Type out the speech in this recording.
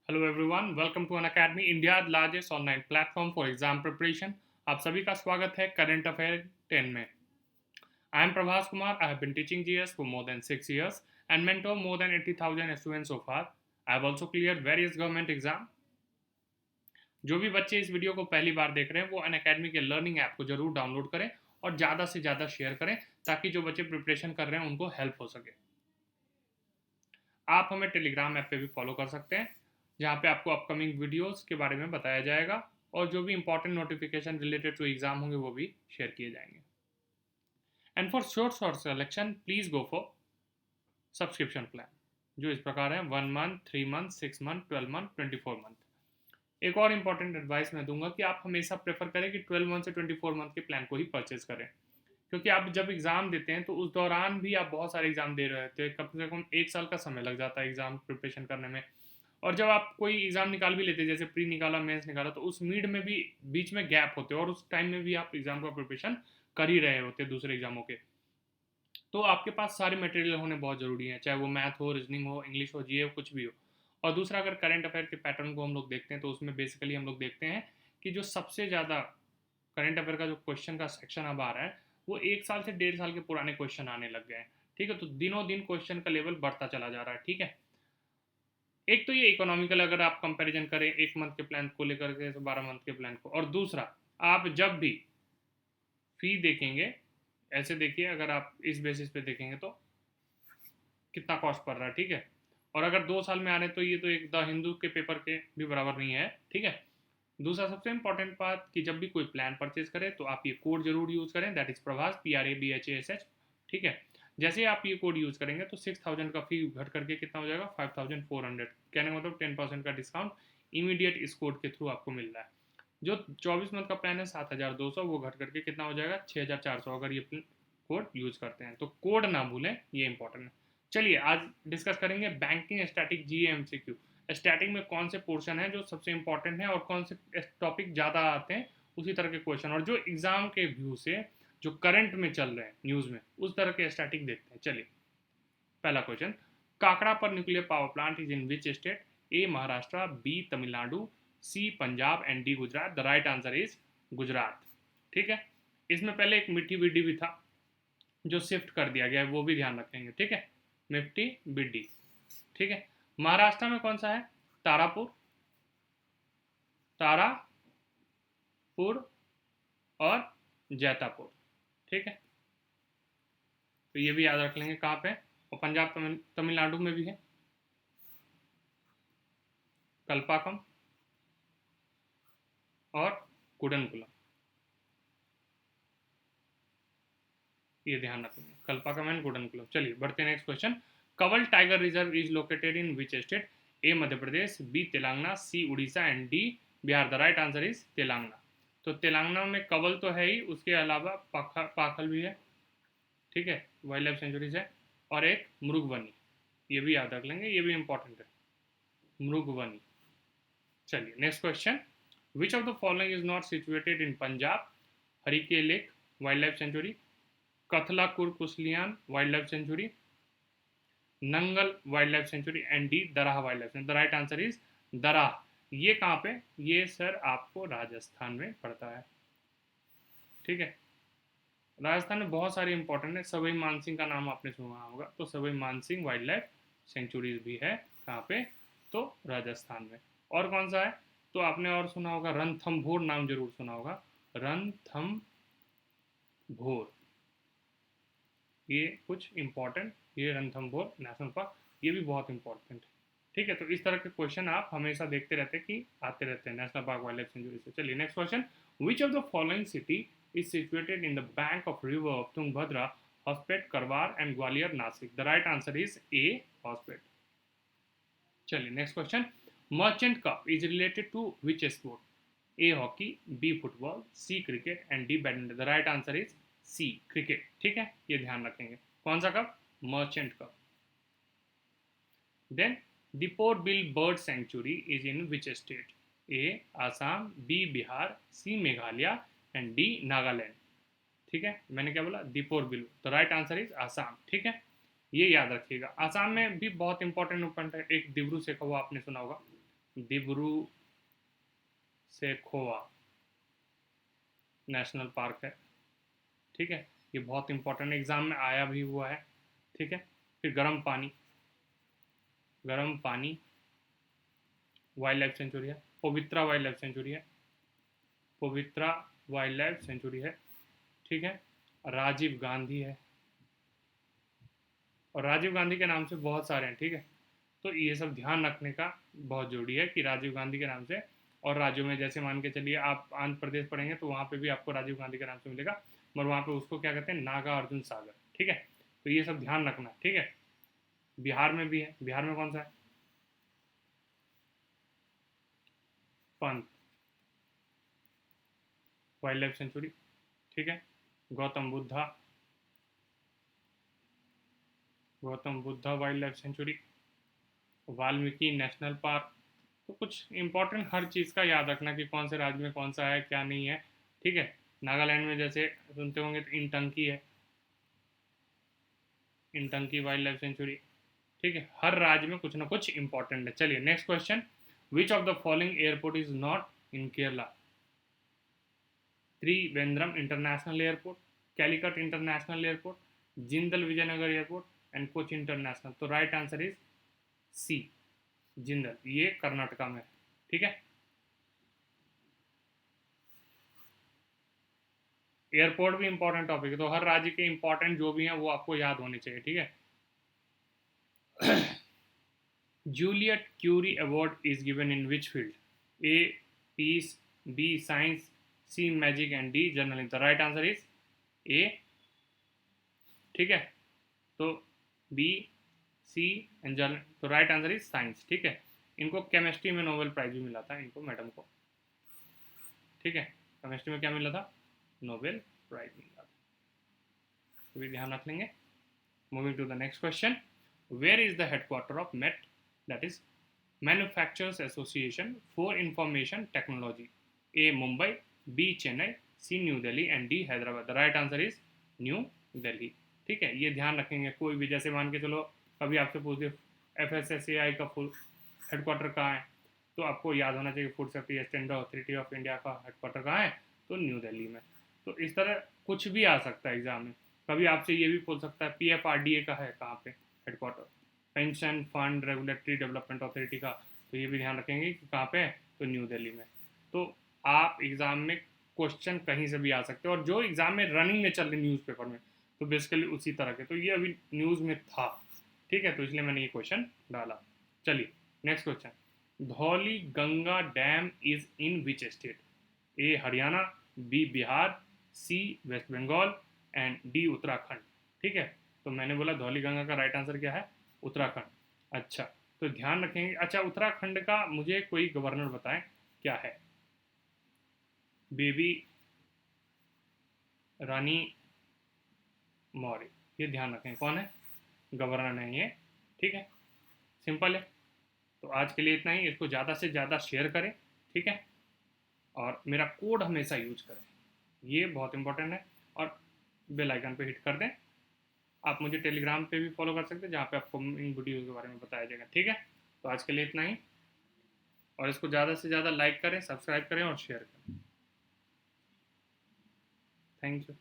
Hello everyone, welcome to Unacademy, India largest online platform for exam preparation. आप सभी का स्वागत है करंट अफेयर 10 में। I am Prabhas Kumar. I have been teaching GS for more than 6 years and mentor more than 80,000 students so far. I have also cleared various government exam. जो भी बच्चे इस वीडियो को पहली बार देख रहे हैं वो अनअकैडमी के लर्निंग ऐप को जरूर डाउनलोड करें और ज़्यादा से ज़्यादा शेयर करें ताकि जो बच्चे प्रिपरेशन कर रहे हैं उनको हेल्प हो सके। आप हमें टेलीग्राम ऐप पे भी फॉलो कर सकते हैं जहाँ पे आपको अपकमिंग वीडियोस के बारे में बताया जाएगा और जो भी important notification related to exam होंगे वो भी शेयर किए जाएंगे। And for short selection please go for subscription plan जो इस प्रकार है 1 month, 3 month, 6 month, 12 month, 24 month। एक और इंपॉर्टेंट एडवाइस मैं दूंगा कि आप हमेशा प्रेफर करें कि 12 month से 24 month के प्लान को ही परचेज करें, क्योंकि आप जब एग्ज़ाम देते हैं तो उस दौरान भी आप बहुत सारे एग्ज़ाम दे रहे होते हैं। कम से कम 1 साल का समय लग जाता है एग्ज़ाम प्रिपरेशन करने में। और जब आप कोई एग्ज़ाम निकाल भी लेते हैं, जैसे प्री निकाला, मेंस निकाला, तो उस मिड में भी बीच में गैप होते हैं और उस टाइम में भी आप एग्ज़ाम का प्रिपरेशन कर ही रहे होते हैं दूसरे एग्ज़ामों के। तो आपके पास सारे मटेरियल होने बहुत ज़रूरी है, चाहे वो मैथ हो, रीजनिंग हो, इंग्लिश हो, जीए हो, कुछ भी हो। और दूसरा, अगर करंट अफेयर के पैटर्न को हम लोग देखते हैं तो उसमें बेसिकली हम लोग देखते हैं कि जो सबसे ज़्यादा करंट अफेयर का जो क्वेश्चन का सेक्शन अब आ रहा है वो 1 साल से 1.5 साल के पुराने क्वेश्चन आने लग गए हैं। ठीक है, तो दिनों दिन क्वेश्चन का लेवल बढ़ता चला जा रहा है। ठीक है, एक तो ये इकोनॉमिकल अगर आप कंपैरिजन करें 1 मंथ के प्लान को लेकर के 12 मंथ के प्लान को, और दूसरा आप जब भी फी देखेंगे, ऐसे देखिए, अगर आप इस बेसिस पे देखेंगे तो कितना कॉस्ट पड़ रहा है। ठीक है, और अगर 2 साल में आ रहे हैं तो ये तो एक द हिंदू के पेपर के भी बराबर नहीं है। ठीक है, दूसरा सबसे इंपॉर्टेंट बात कि जब भी कोई प्लान परचेज करें तो आप ये कोड जरूर यूज़ करें, दैट इज़ प्रभास, PRABHASH। ठीक है, जैसे आप ये कोड यूज़ करेंगे तो 6,000 का फी घट करके कितना हो जाएगा, 5,400। कहने का मतलब 10% का डिस्काउंट इमीडिएट इस कोड के थ्रू आपको मिल रहा है। जो 24 मंथ का प्लान है 7,200, वो घट करके कितना हो जाएगा, 6,400, अगर ये कोड यूज़ करते हैं। तो कोड ना भूलें, ये इंपॉर्टेंट है। चलिए आज डिस्कस करेंगे बैंकिंग स्टैटिक GMCQ। स्टैटिक में कौन से पोर्शन है जो सबसे इंपॉर्टेंट है और कौन से टॉपिक ज़्यादा आते हैं उसी तरह के क्वेश्चन, और जो एग्जाम के व्यू से जो करंट में चल रहे हैं न्यूज़ में उस तरह के स्टैटिक देखते हैं। चलिए, पहला question, Kakrapar nuclear power plant is in which state? A Maharashtra, B Tamil Nadu, C Punjab and D Gujarat. The right answer is Gujarat. ठीक है, इसमें पहले एक मिट्टी बिड्डी भी था जो शिफ्ट कर दिया गया है, वो भी ध्यान रखेंगे। ठीक है, मिट्टी बिड्डी। ठीक है, महाराष्ट्र में कौन सा है? तारापुर, तारापुर और जैतापुर। ठीक है, तो ये भी याद रख लेंगे कहाँ पे। और पंजाब तमिलनाडु में भी है कल्पाकम और कुडनकुलम, ये ध्यान रखेंगे, कल्पाकम एंड कुडनकुलम। चलिए बढ़ते हैं next question. Kawal tiger reserve is located in which state? A Madhya Pradesh, B Telangana, C Orissa and D Bihar. The right answer is Telangana. तो तेलंगाना में कवल तो है ही, उसके अलावा पाखल भी है। ठीक है, वाइल्ड लाइफ सेंचुरीज है, और एक मृगवनी, ये भी याद रख लेंगे, ये भी इंपॉर्टेंट है, मृगवनी। चलिए next question, which of the following is not situated in Punjab? Harike lake wild life sanctuary, Kathlaur Kushlian wild life sanctuary, Nangal wild life sanctuary and D Darah wild life sanctuary. The right answer is Darah. ये कहाँ पे? ये सर आपको राजस्थान में पड़ता है। ठीक है, राजस्थान में बहुत सारे इंपॉर्टेंट है। सवाई मानसिंह का नाम आपने सुना होगा, तो Sawai Mansingh wild life sanctuaries भी है कहाँ पे? तो राजस्थान में। और कौन सा है? तो आपने और सुना होगा, रणथंभौर नाम जरूर सुना होगा, रणथंभौर, ये कुछ इंपॉर्टेंट, ये रणथंभौर नेशनल पार्क, ये भी बहुत इंपॉर्टेंट है। ठीक है, तो इस तरह के क्वेश्चन आप हमेशा देखते रहते हैं कि आते रहते हैं national park wild life sanctuary से। चलिए next question, which of the following city is situated in the bank of river of Tungabhadra, Hospet, Karwar and Gwalior, Nashik. The right answer is A, Hospet. चलिए next question, merchant cup is related to which sport? A hockey, B football, C cricket and D badminton. The right answer is C, cricket. ठीक है, ये ध्यान रखेंगे। कौन सा cup? Merchant cup. Then Deepor Beel bird sanctuary is in which state? A Assam, B Bihar, C Meghalaya and D Nagaland. ठीक है, मैंने क्या बोला? दीपोर बिल। तो राइट आंसर इज आसाम। ठीक है, ये याद रखिएगा। आसाम में भी बहुत इंपॉर्टेंट है, एक दिब्रू सेखोवा आपने सुना होगा, दिब्रू सैखोवा नेशनल पार्क है, ठीक है। ये बहुत इंपॉर्टेंट एग्जाम में आया भी हुआ है, ठीक है। फिर गर्म पानी वाइल्ड लाइफ सेंचुरी है। पवित्रा वाइल्ड लाइफ सेंचुरी है, पवित्रा वाइल्ड लाइफ सेंचुरी है, ठीक है। राजीव गांधी है, और राजीव गांधी के नाम से बहुत सारे हैं, ठीक है। तो ये सब ध्यान रखने का बहुत जरूरी है कि राजीव गांधी के नाम से, और राज्यों में जैसे मान के चलिए आप आंध्र प्रदेश पढ़ेंगे तो वहाँ पे भी आपको राजीव गांधी के नाम से मिलेगा, मगर वहाँ पे उसको क्या कहते हैं, नागा अर्जुन सागर, ठीक है। तो ये सब ध्यान रखना, ठीक है। बिहार में भी है, बिहार में कौन सा है, पंत वाइल्ड लाइफ सेंचुरी, ठीक है। Gautam Buddha wild life sanctuary, Valmiki national park. तो कुछ इंपॉर्टेंट हर चीज़ का याद रखना कि कौन से राज्य में कौन सा है क्या नहीं है, ठीक है। नागालैंड में जैसे सुनते होंगे तो इनटंकी है, इनटंकी वाइल्ड लाइफ सेंचुरी, ठीक है। हर राज्य में कुछ ना कुछ इंपॉर्टेंट है। चलिए next question, which of the following airport is not in Kerala? Trivandrum international airport, Calicut international airport, Jindal Vijayanagar airport and Kochi international. तो right answer is C, Jindal, ये कर्नाटका में, ठीक है। एयरपोर्ट भी इंपॉर्टेंट टॉपिक है, तो हर राज्य के इंपॉर्टेंट जो भी हैं वो आपको याद होने चाहिए, ठीक है। Joliot Curie award is given in which field? A peace, B science, C magic and D journalism. The right answer is A, ठीक है। तो बी, सी एंड जर्नल, तो राइट आंसर इज साइंस, ठीक है। इनको केमिस्ट्री में Nobel prize भी मिला था, इनको मैडम को, ठीक है। केमिस्ट्री में क्या मिला था, नोबेल प्राइज मिला था, तो भी ध्यान रख लेंगे। Moving to the next question, where is the headquarter of MAIT, that is manufacturers association for information technology? A Mumbai, B Chennai, C New Delhi and D Hyderabad. The right answer is New Delhi, ठीक है। ये ध्यान रखेंगे, कोई भी जैसे मान के चलो कभी आपसे पूछ दे FSSAI का फुल हेडक्वार्टर कहाँ है, तो आपको याद होना चाहिए food safety standard authority of India का हेडक्वार्टर कहाँ है, तो न्यू दिल्ली में। तो इस तरह कुछ भी आ सकता है एग्जाम में, कभी आपसे ये भी पूछ सकता है PFRDA का है कहाँ पे headquarter, pension fund regulatory development authority का, तो ये भी ध्यान रखेंगे कि कहाँ पे है, तो न्यू दिल्ली में। तो आप एग्ज़ाम में क्वेश्चन कहीं से भी आ सकते हैं, और जो एग्ज़ाम में रनिंग में चल रही न्यूज़पेपर में, तो बेसिकली उसी तरह के, तो ये अभी न्यूज़ में था, ठीक है, तो इसलिए मैंने ये क्वेश्चन डाला। चलिए next question, Dhauli Ganga dam is in which state? A Haryana, B Bihar, C West Bengal and D Uttarakhand, ठीक है। तो मैंने बोला धौली गंगा का राइट आंसर क्या है, उत्तराखंड। अच्छा, तो ध्यान रखेंगे। अच्छा, उत्तराखंड का मुझे कोई गवर्नर बताएं क्या है? बेबी रानी मौर्य, ये ध्यान रखें कौन है, गवर्नर है ये, ठीक है। सिंपल है। तो आज के लिए इतना ही, इसको ज़्यादा से ज़्यादा शेयर करें, ठीक है, और मेरा कोड हमेशा यूज करें, ये बहुत इंपॉर्टेंट है। और बेल आइकन पे हिट कर दें। आप मुझे टेलीग्राम पे भी फॉलो कर सकते हैं, जहाँ पे आपको इन वीडियोज़ के बारे में बताया जाएगा, ठीक है। तो आज के लिए इतना ही, और इसको ज़्यादा से ज़्यादा लाइक करें, सब्सक्राइब करें और शेयर करें। Thank you.